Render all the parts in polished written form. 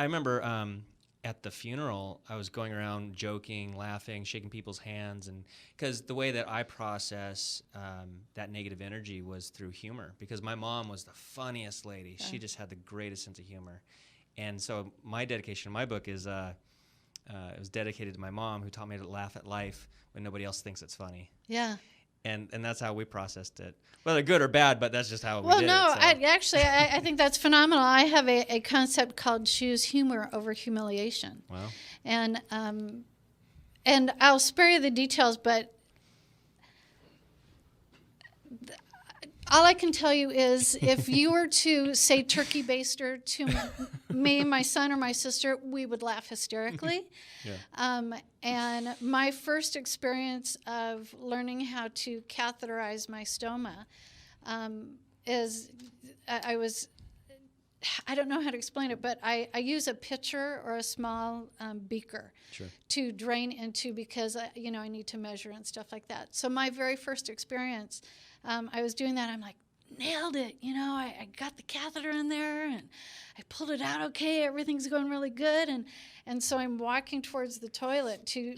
remember at the funeral, I was going around joking, laughing, shaking people's hands, and because the way that I process that negative energy was through humor. Because my mom was the funniest lady; she just had the greatest sense of humor, and so my dedication, my book is it was dedicated to my mom, who taught me to laugh at life when nobody else thinks it's funny. Yeah. And that's how we processed it, whether good or bad, but that's just how we did it. Well, So. I think that's phenomenal. I have a concept called choose humor over humiliation. Wow. And I'll spare you the details, but all I can tell you is if you were to say turkey baster to me, my son, or my sister, we would laugh hysterically. Yeah. And my first experience of learning how to catheterize my stoma is I don't know how to explain it, but I use a pitcher or a small beaker to drain into because, I need to measure and stuff like that. So my very first experience, I was doing that. I'm like, nailed it. I got the catheter in there and I pulled it out okay. Everything's going really good. And so I'm walking towards the toilet to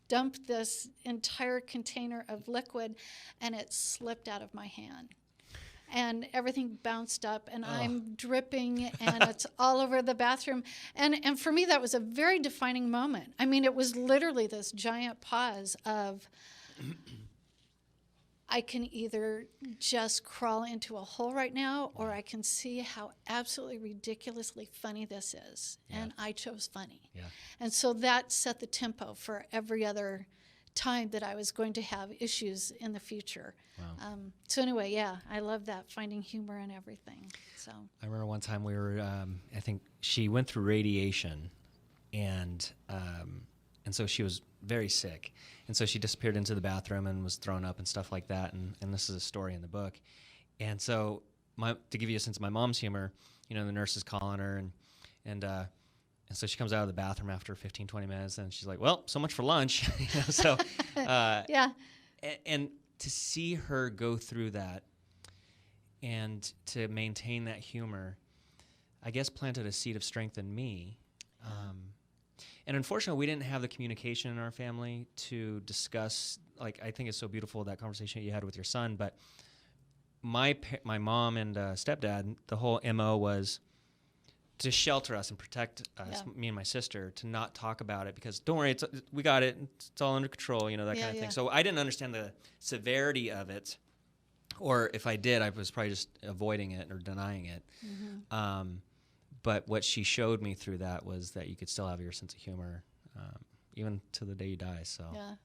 dump this entire container of liquid, and it slipped out of my hand. And everything bounced up, and I'm dripping, and it's all over the bathroom. And for me, that was a very defining moment. I mean, it was literally this giant pause of, I can either just crawl into a hole right now, or I can see how absolutely ridiculously funny this is. Yeah. And I chose funny. Yeah. And so that set the tempo for every other time that I was going to have issues in the future. Wow. So anyway, yeah, I love that, finding humor in everything. So I remember one time we were, I think she went through radiation, and so she was very sick, and so she disappeared into the bathroom and was thrown up and stuff like that. And this is a story in the book. And so to give you a sense of my mom's humor, the nurse is calling her, and so she comes out of the bathroom after 15, 20 minutes, and she's like, well, so much for lunch. So, yeah. And to see her go through that and to maintain that humor, I guess planted a seed of strength in me. And unfortunately, we didn't have the communication in our family to discuss, I think it's so beautiful, that conversation you had with your son, but my mom and stepdad, the whole MO was to shelter us and protect us, me and my sister, to not talk about it because don't worry, we got it, it's all under control, that kind of thing. So I didn't understand the severity of it, or if I did, I was probably just avoiding it or denying it. Mm-hmm. But what she showed me through that was that you could still have your sense of humor, even to the day you die. So. Yeah.